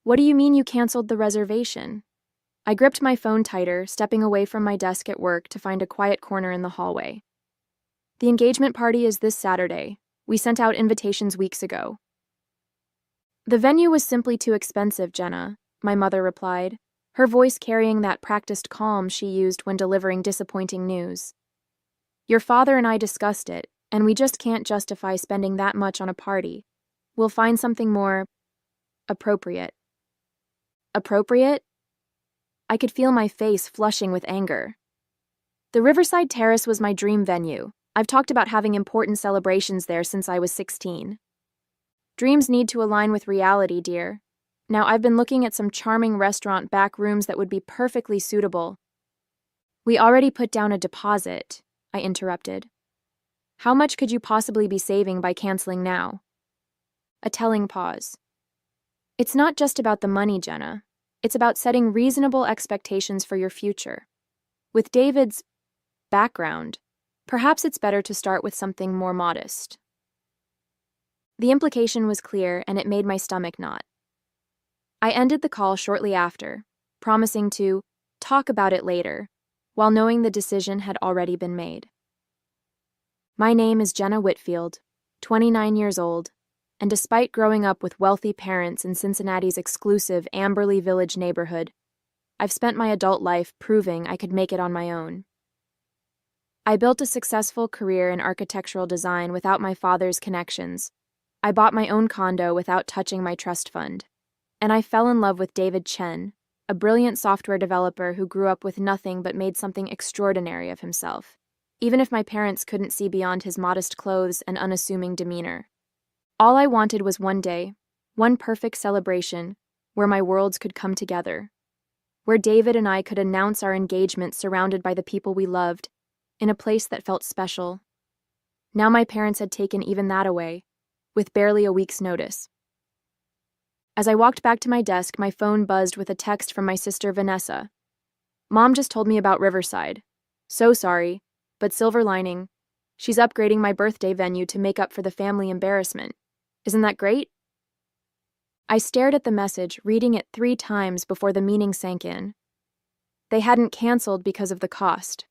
What do you mean you canceled the reservation? I gripped my phone tighter, stepping away from my desk at work to find a quiet corner in the hallway. The engagement party is this Saturday. We sent out invitations weeks ago. The venue was simply too expensive, Jenna, my mother replied, her voice carrying that practiced calm she used when delivering disappointing news. Your father and I discussed it, and we just can't justify spending that much on a party. We'll find something more appropriate. Appropriate? I could feel my face flushing with anger. The Riverside Terrace was my dream venue. I've talked about having important celebrations there since I was 16. Dreams need to align with reality, dear. Now, I've been looking at some charming restaurant back rooms that would be perfectly suitable. We already put down a deposit, I interrupted. How much could you possibly be saving by canceling now? A telling pause. It's not just about the money, Jenna. It's about setting reasonable expectations for your future. With David's background, perhaps it's better to start with something more modest. The implication was clear, and it made my stomach knot. I ended the call shortly after, promising to talk about it later, while knowing the decision had already been made. My name is Jenna Whitfield, 29 years old, and despite growing up with wealthy parents in Cincinnati's exclusive Amberley Village neighborhood, I've spent my adult life proving I could make it on my own. I built a successful career in architectural design without my father's connections. I bought my own condo without touching my trust fund. And I fell in love with David Chen, a brilliant software developer who grew up with nothing but made something extraordinary of himself, even if my parents couldn't see beyond his modest clothes and unassuming demeanor. All I wanted was one day, one perfect celebration, where my worlds could come together, where David and I could announce our engagement surrounded by the people we loved, in a place that felt special. Now my parents had taken even that away, with barely a week's notice. As I walked back to my desk, my phone buzzed with a text from my sister Vanessa. Mom just told me about Riverside. So sorry, but silver lining. She's upgrading my birthday venue to make up for the family embarrassment. Isn't that great? I stared at the message, reading it 3 times before the meaning sank in. They hadn't canceled because of the cost.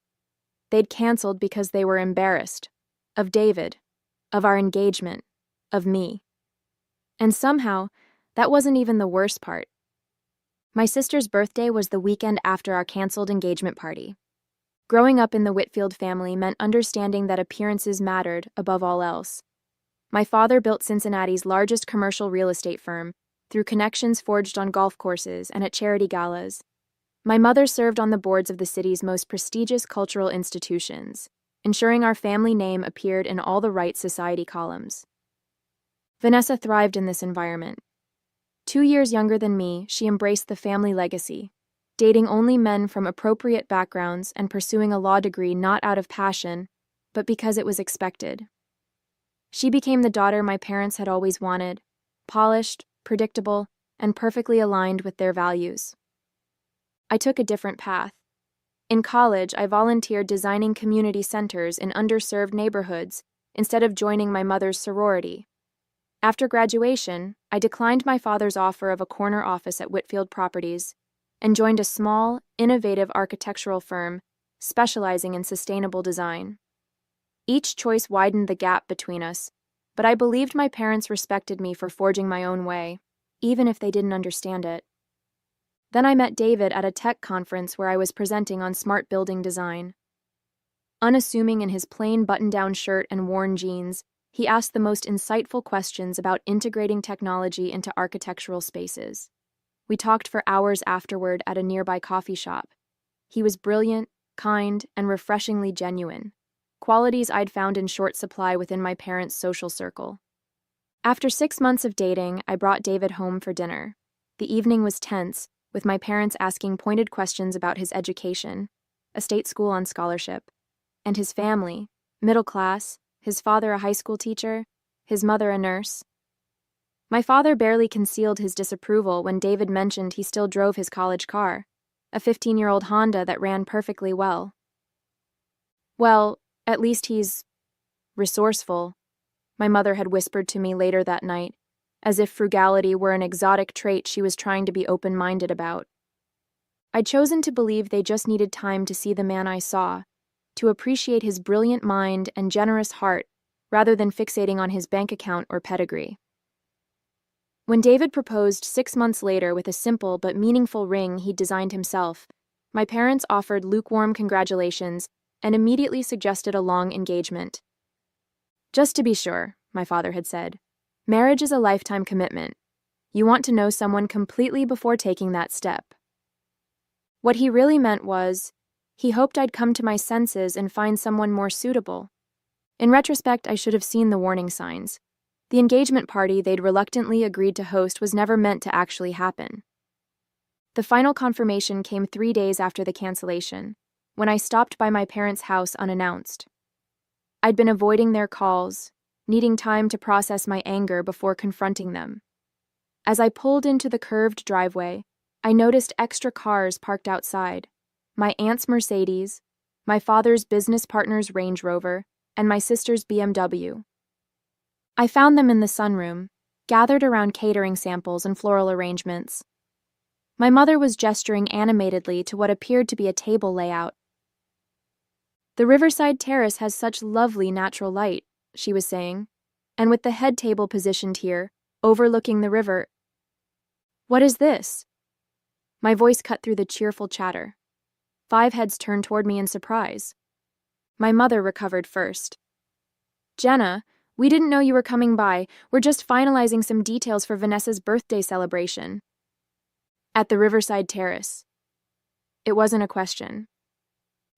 They'd canceled because they were embarrassed. Of David. Of our engagement. Of me. And somehow, that wasn't even the worst part. My sister's birthday was the weekend after our canceled engagement party. Growing up in the Whitfield family meant understanding that appearances mattered above all else. My father built Cincinnati's largest commercial real estate firm through connections forged on golf courses and at charity galas. My mother served on the boards of the city's most prestigious cultural institutions, ensuring our family name appeared in all the right society columns. Vanessa thrived in this environment. 2 years younger than me, she embraced the family legacy, dating only men from appropriate backgrounds and pursuing a law degree not out of passion, but because it was expected. She became the daughter my parents had always wanted, polished, predictable, and perfectly aligned with their values. I took a different path. In college, I volunteered designing community centers in underserved neighborhoods instead of joining my mother's sorority. After graduation, I declined my father's offer of a corner office at Whitfield Properties and joined a small, innovative architectural firm specializing in sustainable design. Each choice widened the gap between us, but I believed my parents respected me for forging my own way, even if they didn't understand it. Then I met David at a tech conference where I was presenting on smart building design. Unassuming in his plain button-down shirt and worn jeans, he asked the most insightful questions about integrating technology into architectural spaces. We talked for hours afterward at a nearby coffee shop. He was brilliant, kind, and refreshingly genuine, qualities I'd found in short supply within my parents' social circle. After 6 months of dating, I brought David home for dinner. The evening was tense, with my parents asking pointed questions about his education, a state school on scholarship, and his family, middle class, his father a high school teacher, his mother a nurse. My father barely concealed his disapproval when David mentioned he still drove his college car, a 15-year-old Honda that ran perfectly well. Well, at least he's resourceful, my mother had whispered to me later that night, as if frugality were an exotic trait she was trying to be open-minded about. I'd chosen to believe they just needed time to see the man I saw, to appreciate his brilliant mind and generous heart, rather than fixating on his bank account or pedigree. When David proposed 6 months later with a simple but meaningful ring he'd designed himself, my parents offered lukewarm congratulations and immediately suggested a long engagement. "Just to be sure," my father had said, "marriage is a lifetime commitment. You want to know someone completely before taking that step." What he really meant was, he hoped I'd come to my senses and find someone more suitable. In retrospect, I should have seen the warning signs. The engagement party they'd reluctantly agreed to host was never meant to actually happen. The final confirmation came 3 days after the cancellation, when I stopped by my parents' house unannounced. I'd been avoiding their calls, needing time to process my anger before confronting them. As I pulled into the curved driveway, I noticed extra cars parked outside: my aunt's Mercedes, my father's business partner's Range Rover, and my sister's BMW. I found them in the sunroom, gathered around catering samples and floral arrangements. My mother was gesturing animatedly to what appeared to be a table layout. "The riverside terrace has such lovely natural light," she was saying, "and with the head table positioned here, overlooking the river—" "What is this?" My voice cut through the cheerful chatter. 5 heads turned toward me in surprise. My mother recovered first. "Jenna, we didn't know you were coming by. We're just finalizing some details for Vanessa's birthday celebration." "At the riverside terrace." It wasn't a question.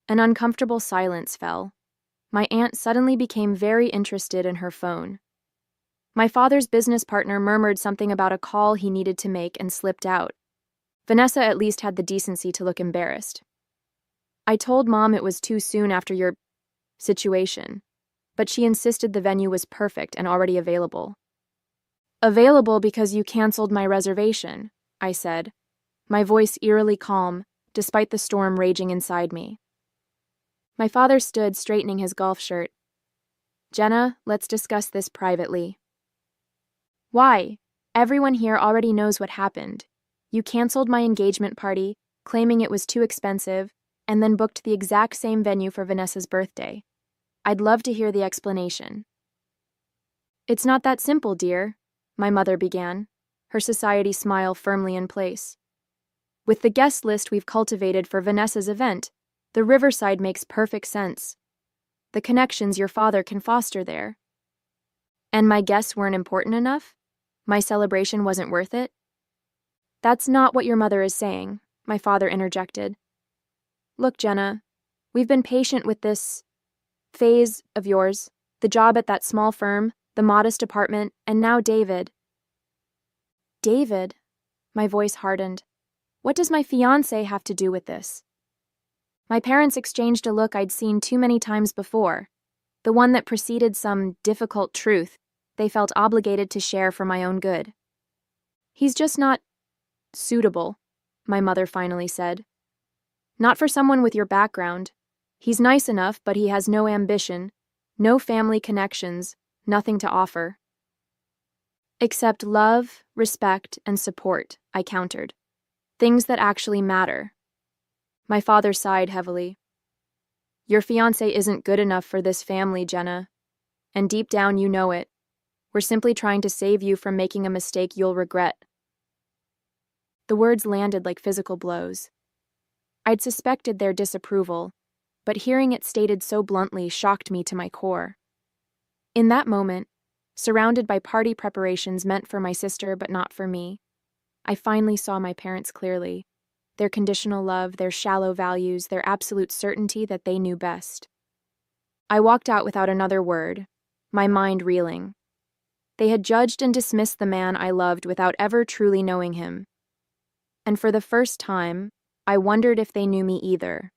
An uncomfortable silence fell. My aunt suddenly became very interested in her phone. My father's business partner murmured something about a call he needed to make and slipped out. Vanessa at least had the decency to look embarrassed. "I told Mom it was too soon after your situation, but she insisted the venue was perfect and already available." "Available because you canceled my reservation," I said, my voice eerily calm, despite the storm raging inside me. My father stood straightening his golf shirt. "Jenna, let's discuss this privately." "Why? Everyone here already knows what happened. You canceled my engagement party, claiming it was too expensive, and then booked the exact same venue for Vanessa's birthday. I'd love to hear the explanation." "It's not that simple, dear," my mother began, her society smile firmly in place. "With the guest list we've cultivated for Vanessa's event, the riverside makes perfect sense. The connections your father can foster there." "And my guests weren't important enough? My celebration wasn't worth it?" "That's not what your mother is saying," my father interjected. "Look, Jenna, we've been patient with this phase of yours, the job at that small firm, the modest apartment, and now David." "David?" My voice hardened. "What does my fiancé have to do with this?" My parents exchanged a look I'd seen too many times before, the one that preceded some difficult truth they felt obligated to share for my own good. "He's just not suitable," my mother finally said. "Not for someone with your background. He's nice enough, but he has no ambition, no family connections, nothing to offer." "Except love, respect, and support," I countered. "Things that actually matter." My father sighed heavily. "Your fiancé isn't good enough for this family, Jenna. And deep down you know it. We're simply trying to save you from making a mistake you'll regret." The words landed like physical blows. I'd suspected their disapproval, but hearing it stated so bluntly shocked me to my core. In that moment, surrounded by party preparations meant for my sister but not for me, I finally saw my parents clearly, their conditional love, their shallow values, their absolute certainty that they knew best. I walked out without another word, my mind reeling. They had judged and dismissed the man I loved without ever truly knowing him. And for the first time, I wondered if they knew me either.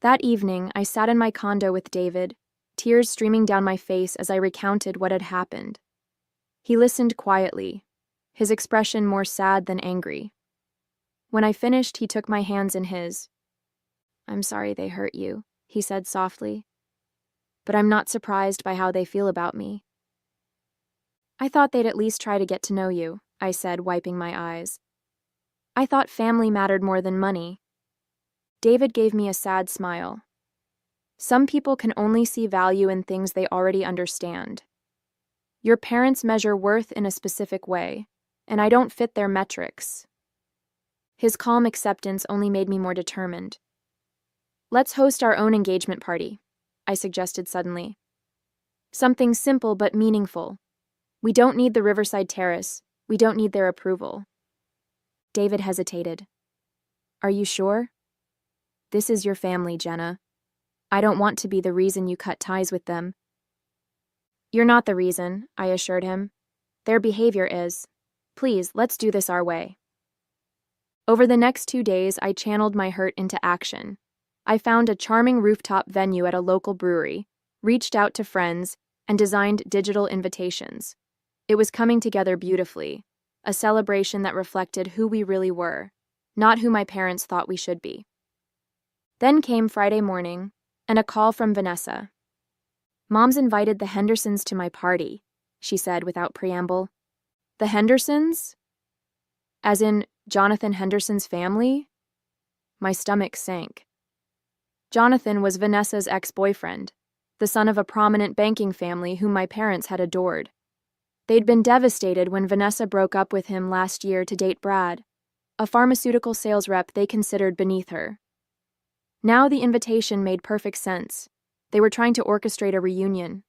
That evening, I sat in my condo with David, tears streaming down my face as I recounted what had happened. He listened quietly, his expression more sad than angry. When I finished, he took my hands in his. "I'm sorry they hurt you," he said softly. "But I'm not surprised by how they feel about me." I thought they'd at least try to get to know you, I said, wiping my eyes. I thought family mattered more than money. David gave me a sad smile. Some people can only see value in things they already understand. Your parents measure worth in a specific way, and I don't fit their metrics. His calm acceptance only made me more determined. Let's host our own engagement party, I suggested suddenly. Something simple but meaningful. We don't need the Riverside Terrace. We don't need their approval. David hesitated. Are you sure? This is your family, Jenna. I don't want to be the reason you cut ties with them. You're not the reason, I assured him. Their behavior is. Please, let's do this our way. Over the next 2 days, I channeled my hurt into action. I found a charming rooftop venue at a local brewery, reached out to friends, and designed digital invitations. It was coming together beautifully, a celebration that reflected who we really were, not who my parents thought we should be. Then came Friday morning, and a call from Vanessa. Mom's invited the Hendersons to my party, she said without preamble. The Hendersons? As in Jonathan Henderson's family? My stomach sank. Jonathan was Vanessa's ex-boyfriend, the son of a prominent banking family whom my parents had adored. They'd been devastated when Vanessa broke up with him last year to date Brad, a pharmaceutical sales rep they considered beneath her. Now the invitation made perfect sense. They were trying to orchestrate a reunion.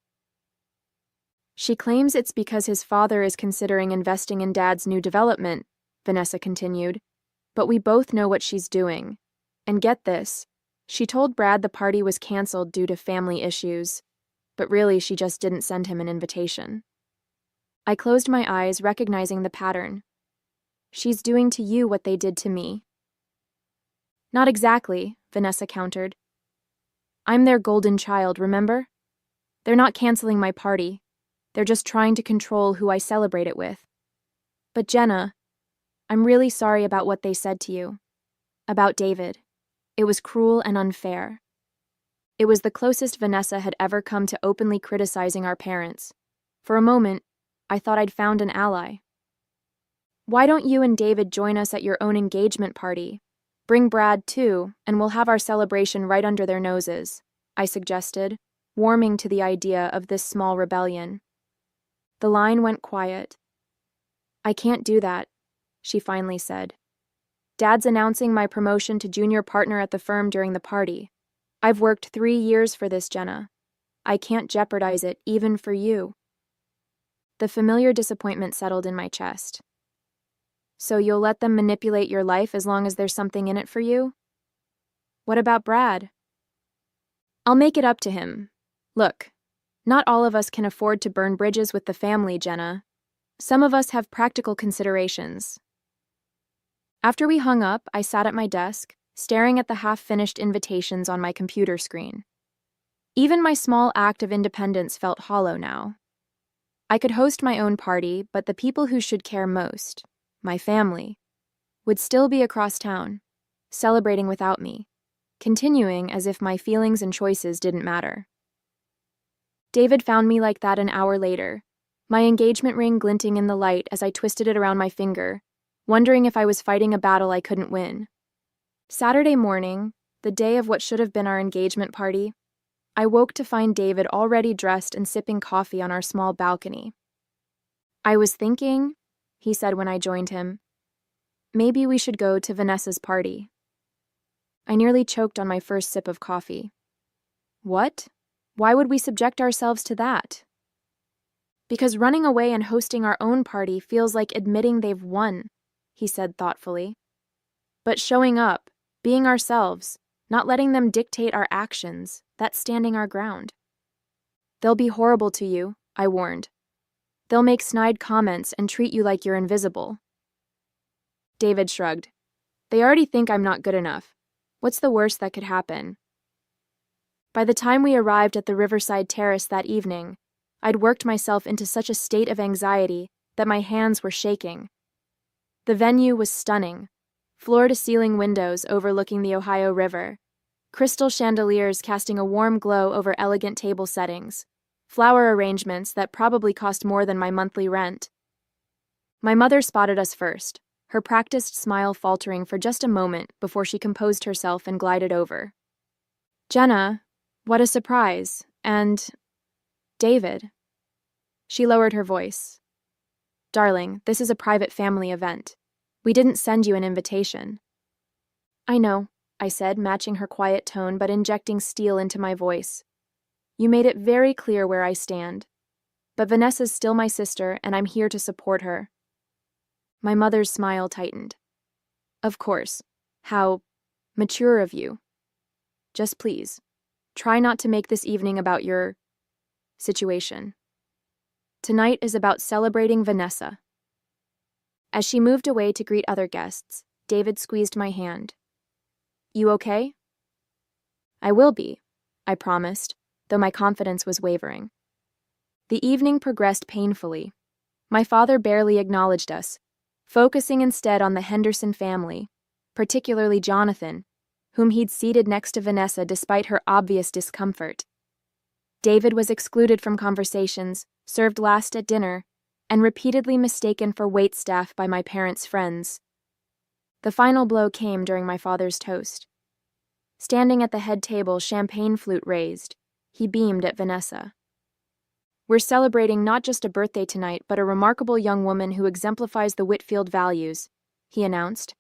She claims it's because his father is considering investing in Dad's new development, Vanessa continued. But we both know what she's doing. And get this, she told Brad the party was canceled due to family issues, but really she just didn't send him an invitation. I closed my eyes, recognizing the pattern. She's doing to you what they did to me. Not exactly, Vanessa countered. I'm their golden child, remember? They're not canceling my party. They're just trying to control who I celebrate it with. But Jenna, I'm really sorry about what they said to you. About David. It was cruel and unfair. It was the closest Vanessa had ever come to openly criticizing our parents. For a moment, I thought I'd found an ally. Why don't you and David join us at your own engagement party? Bring Brad, too, and we'll have our celebration right under their noses, I suggested, warming to the idea of this small rebellion. The line went quiet. I can't do that, she finally said. Dad's announcing my promotion to junior partner at the firm during the party. I've worked 3 years for this, Jenna. I can't jeopardize it, even for you. The familiar disappointment settled in my chest. So you'll let them manipulate your life as long as there's something in it for you? What about Brad? I'll make it up to him. Look, not all of us can afford to burn bridges with the family, Jenna. Some of us have practical considerations. After we hung up, I sat at my desk, staring at the half-finished invitations on my computer screen. Even my small act of independence felt hollow now. I could host my own party, but the people who should care most, my family, would still be across town, celebrating without me, continuing as if my feelings and choices didn't matter. David found me like that an hour later, my engagement ring glinting in the light as I twisted it around my finger, wondering if I was fighting a battle I couldn't win. Saturday morning, the day of what should have been our engagement party, I woke to find David already dressed and sipping coffee on our small balcony. I was thinking, he said when I joined him, maybe we should go to Vanessa's party. I nearly choked on my first sip of coffee. What? Why would we subject ourselves to that? Because running away and hosting our own party feels like admitting they've won, he said thoughtfully. But showing up, being ourselves, not letting them dictate our actions, that's standing our ground. They'll be horrible to you, I warned. They'll make snide comments and treat you like you're invisible. David shrugged. They already think I'm not good enough. What's the worst that could happen? By the time we arrived at the Riverside Terrace that evening, I'd worked myself into such a state of anxiety that my hands were shaking. The venue was stunning. Floor-to-ceiling windows overlooking the Ohio River, crystal chandeliers casting a warm glow over elegant table settings, Flower arrangements that probably cost more than my monthly rent. My mother spotted us first, her practiced smile faltering for just a moment before she composed herself and glided over. "Jenna, what a surprise, and David." She lowered her voice. "Darling, this is a private family event. We didn't send you an invitation." "I know," I said, matching her quiet tone but injecting steel into my voice. "You made it very clear where I stand. But Vanessa's still my sister, and I'm here to support her." My mother's smile tightened. "Of course. How mature of you. Just please, try not to make this evening about your situation. Tonight is about celebrating Vanessa." As she moved away to greet other guests, David squeezed my hand. "You okay?" "I will be," I promised, though my confidence was wavering. The evening progressed painfully. My father barely acknowledged us, focusing instead on the Henderson family, particularly Jonathan, whom he'd seated next to Vanessa despite her obvious discomfort. David was excluded from conversations, served last at dinner, and repeatedly mistaken for waitstaff by my parents' friends. The final blow came during my father's toast. Standing at the head table, champagne flute raised, he beamed at Vanessa. "We're celebrating not just a birthday tonight, but a remarkable young woman who exemplifies the Whitfield values," he announced.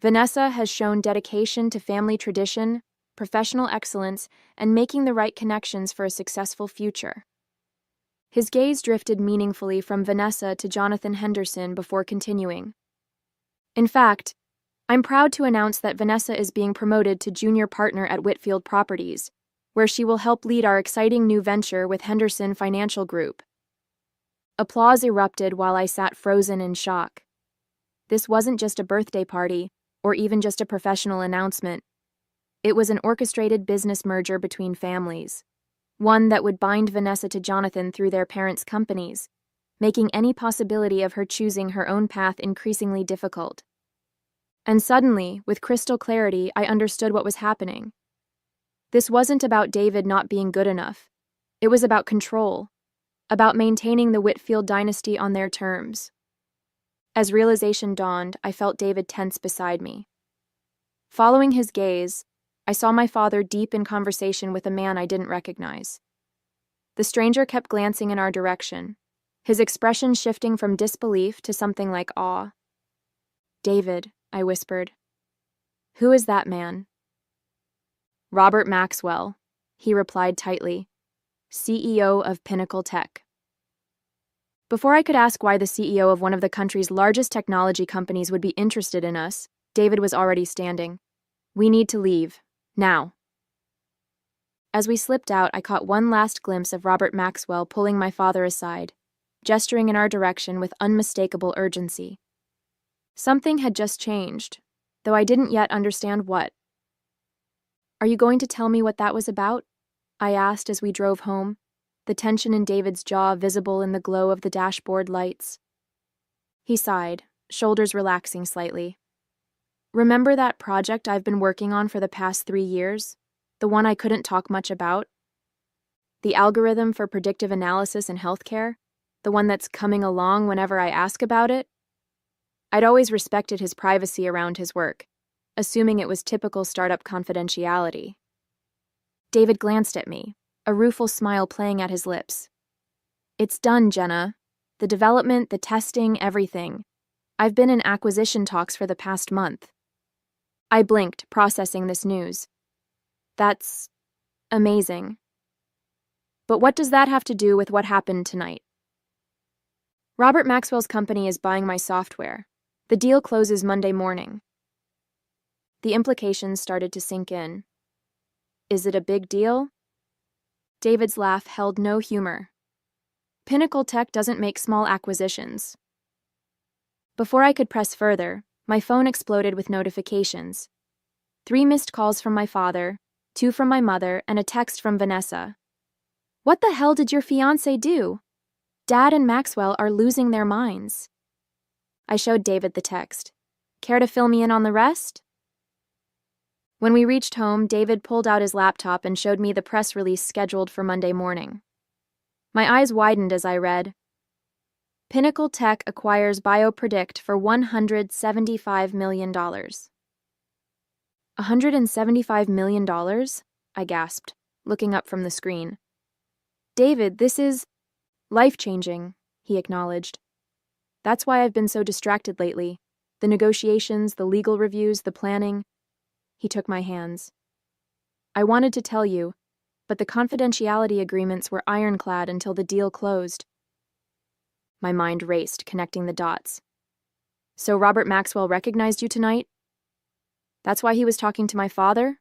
"Vanessa has shown dedication to family tradition, professional excellence, and making the right connections for a successful future." His gaze drifted meaningfully from Vanessa to Jonathan Henderson before continuing. "In fact, I'm proud to announce that Vanessa is being promoted to junior partner at Whitfield Properties, where she will help lead our exciting new venture with Henderson Financial Group." Applause erupted while I sat frozen in shock. This wasn't just a birthday party, or even just a professional announcement. It was an orchestrated business merger between families, one that would bind Vanessa to Jonathan through their parents' companies, making any possibility of her choosing her own path increasingly difficult. And suddenly, with crystal clarity, I understood what was happening. This wasn't about David not being good enough. It was about control, about maintaining the Whitfield dynasty on their terms. As realization dawned, I felt David tense beside me. Following his gaze, I saw my father deep in conversation with a man I didn't recognize. The stranger kept glancing in our direction, his expression shifting from disbelief to something like awe. "David," I whispered. "Who is that man?" "Robert Maxwell," he replied tightly, "CEO of Pinnacle Tech." Before I could ask why the CEO of one of the country's largest technology companies would be interested in us, David was already standing. "We need to leave. Now." As we slipped out, I caught one last glimpse of Robert Maxwell pulling my father aside, gesturing in our direction with unmistakable urgency. Something had just changed, though I didn't yet understand what. "Are you going to tell me what that was about?" I asked as we drove home, the tension in David's jaw visible in the glow of the dashboard lights. He sighed, shoulders relaxing slightly. "Remember that project I've been working on for the past 3 years? The one I couldn't talk much about? The algorithm for predictive analysis in healthcare? The one that's coming along whenever I ask about it?" I'd always respected his privacy around his work, assuming it was typical startup confidentiality. David glanced at me, a rueful smile playing at his lips. "It's done, Jenna. The development, the testing, everything. I've been in acquisition talks for the past month." I blinked, processing this news. "That's amazing. But what does that have to do with what happened tonight?" "Robert Maxwell's company is buying my software. The deal closes Monday morning." The implications started to sink in. "Is it a big deal?" David's laugh held no humor. "Pinnacle Tech doesn't make small acquisitions." Before I could press further, my phone exploded with notifications. 3 missed calls from my father, 2 from my mother, and a text from Vanessa. "What the hell did your fiancé do? Dad and Maxwell are losing their minds." I showed David the text. "Care to fill me in on the rest?" When we reached home, David pulled out his laptop and showed me the press release scheduled for Monday morning. My eyes widened as I read. Pinnacle Tech acquires BioPredict for $175 million. $175 million? I gasped, looking up from the screen. David, this is life-changing, he acknowledged. That's why I've been so distracted lately. The negotiations, the legal reviews, the planning. He took my hands. I wanted to tell you, but the confidentiality agreements were ironclad until the deal closed. My mind raced, connecting the dots. So Robert Maxwell recognized you tonight? That's why he was talking to my father?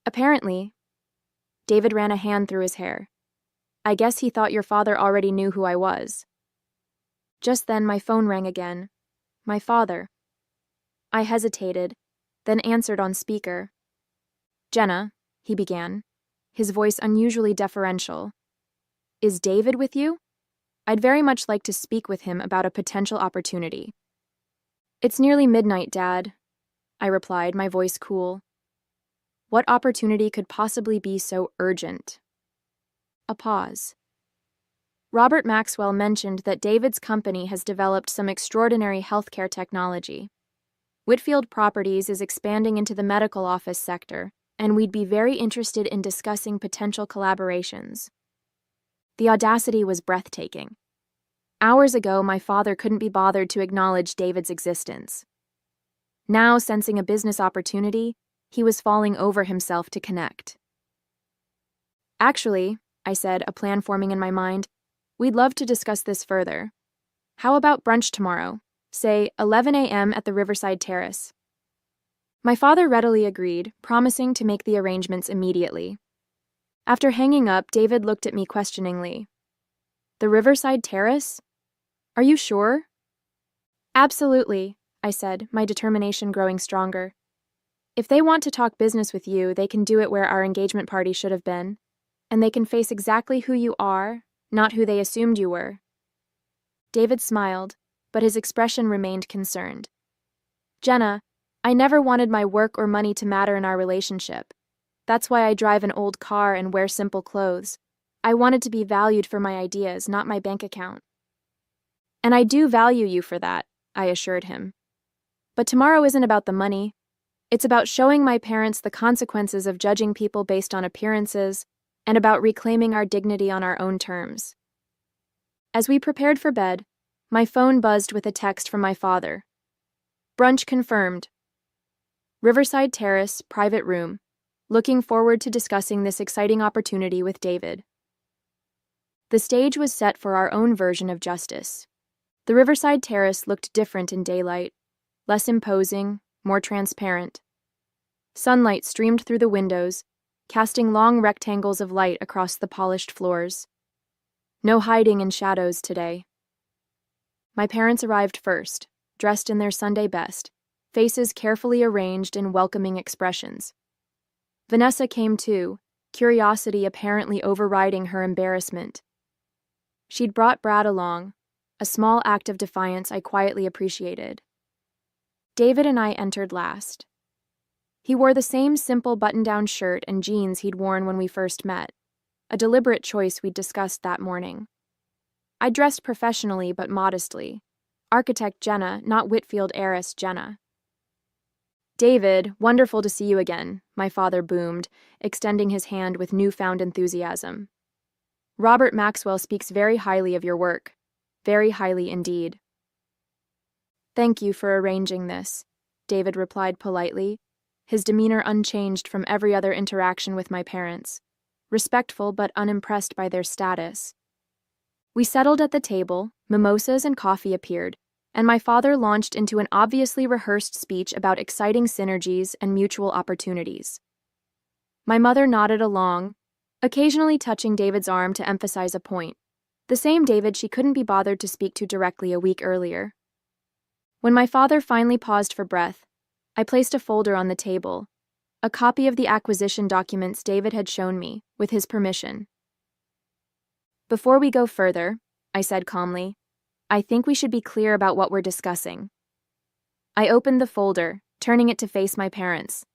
Apparently. David ran a hand through his hair. I guess he thought your father already knew who I was. Just then my phone rang again. My father. I hesitated, then answered on speaker. Jenna, he began, his voice unusually deferential. Is David with you? I'd very much like to speak with him about a potential opportunity. It's nearly midnight, Dad, I replied, my voice cool. What opportunity could possibly be so urgent? A pause. Robert Maxwell mentioned that David's company has developed some extraordinary healthcare technology. Whitfield Properties is expanding into the medical office sector, and we'd be very interested in discussing potential collaborations. The audacity was breathtaking. Hours ago, my father couldn't be bothered to acknowledge David's existence. Now, sensing a business opportunity, he was falling over himself to connect. Actually, I said, a plan forming in my mind, we'd love to discuss this further. How about brunch tomorrow? Say, 11 a.m. at the Riverside Terrace. My father readily agreed, promising to make the arrangements immediately. After hanging up, David looked at me questioningly. The Riverside Terrace? Are you sure? Absolutely, I said, my determination growing stronger. If they want to talk business with you, they can do it where our engagement party should have been, and they can face exactly who you are, not who they assumed you were. David smiled, but his expression remained concerned. Jenna, I never wanted my work or money to matter in our relationship. That's why I drive an old car and wear simple clothes. I wanted to be valued for my ideas, not my bank account. And I do value you for that, I assured him. But tomorrow isn't about the money. It's about showing my parents the consequences of judging people based on appearances, and about reclaiming our dignity on our own terms. As we prepared for bed, my phone buzzed with a text from my father. Brunch confirmed. Riverside Terrace, private room. Looking forward to discussing this exciting opportunity with David. The stage was set for our own version of justice. The Riverside Terrace looked different in daylight, less imposing, more transparent. Sunlight streamed through the windows, casting long rectangles of light across the polished floors. No hiding in shadows today. My parents arrived first, dressed in their Sunday best, faces carefully arranged in welcoming expressions. Vanessa came too, curiosity apparently overriding her embarrassment. She'd brought Brad along, a small act of defiance I quietly appreciated. David and I entered last. He wore the same simple button-down shirt and jeans he'd worn when we first met, a deliberate choice we'd discussed that morning. I dressed professionally but modestly. Architect Jenna, not Whitfield heiress Jenna. David, wonderful to see you again, my father boomed, extending his hand with newfound enthusiasm. Robert Maxwell speaks very highly of your work. Very highly indeed. Thank you for arranging this, David replied politely, his demeanor unchanged from every other interaction with my parents, respectful but unimpressed by their status. We settled at the table, mimosas and coffee appeared, and my father launched into an obviously rehearsed speech about exciting synergies and mutual opportunities. My mother nodded along, occasionally touching David's arm to emphasize a point, the same David she couldn't be bothered to speak to directly a week earlier. When my father finally paused for breath, I placed a folder on the table, a copy of the acquisition documents David had shown me, with his permission. Before we go further, I said calmly, I think we should be clear about what we're discussing. I opened the folder, turning it to face my parents.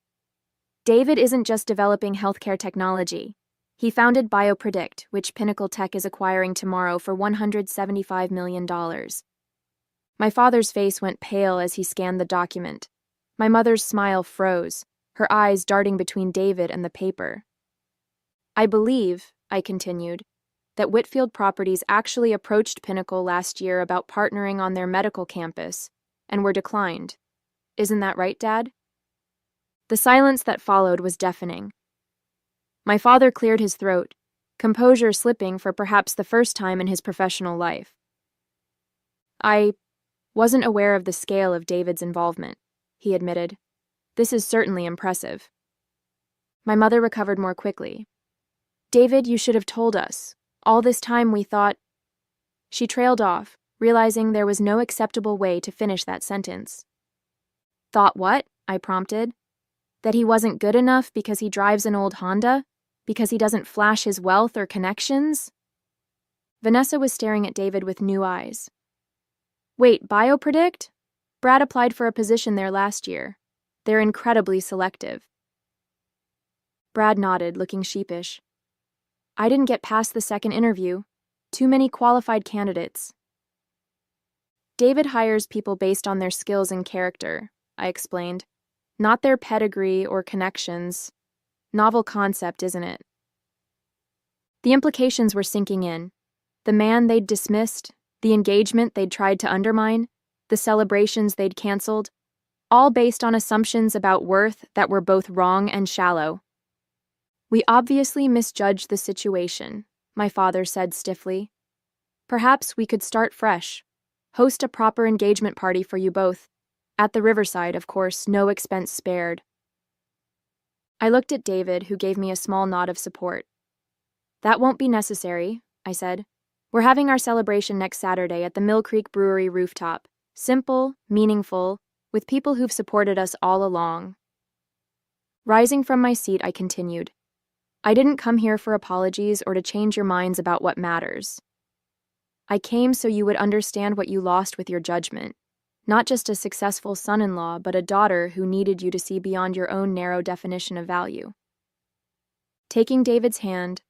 David isn't just developing healthcare technology. He founded BioPredict, which Pinnacle Tech is acquiring tomorrow for $175 million. My father's face went pale as he scanned the document. My mother's smile froze, her eyes darting between David and the paper. I believe, I continued, that Whitfield Properties actually approached Pinnacle last year about partnering on their medical campus, and were declined. Isn't that right, Dad? The silence that followed was deafening. My father cleared his throat, composure slipping for perhaps the first time in his professional life. I wasn't aware of the scale of David's involvement, he admitted. This is certainly impressive. My mother recovered more quickly. David, you should have told us. All this time we thought... She trailed off, realizing there was no acceptable way to finish that sentence. Thought what? I prompted. That he wasn't good enough because he drives an old Honda? Because he doesn't flash his wealth or connections? Vanessa was staring at David with new eyes. Wait, BioPredict? Brad applied for a position there last year. They're incredibly selective. Brad nodded, looking sheepish. I didn't get past the second interview. Too many qualified candidates. David hires people based on their skills and character, I explained. Not their pedigree or connections. Novel concept, isn't it? The implications were sinking in. The man they'd dismissed, the engagement they'd tried to undermine, the celebrations they'd canceled, all based on assumptions about worth that were both wrong and shallow. We obviously misjudged the situation, my father said stiffly. Perhaps we could start fresh, host a proper engagement party for you both. At the Riverside, of course, no expense spared. I looked at David, who gave me a small nod of support. That won't be necessary, I said. We're having our celebration next Saturday at the Mill Creek Brewery rooftop. Simple, meaningful, with people who've supported us all along. Rising from my seat, I continued. I didn't come here for apologies or to change your minds about what matters. I came so you would understand what you lost with your judgment. Not just a successful son-in-law, but a daughter who needed you to see beyond your own narrow definition of value. Taking David's hand,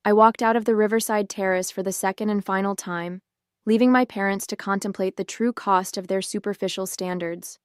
I walked out of the Riverside Terrace for the second and final time, leaving my parents to contemplate the true cost of their superficial standards.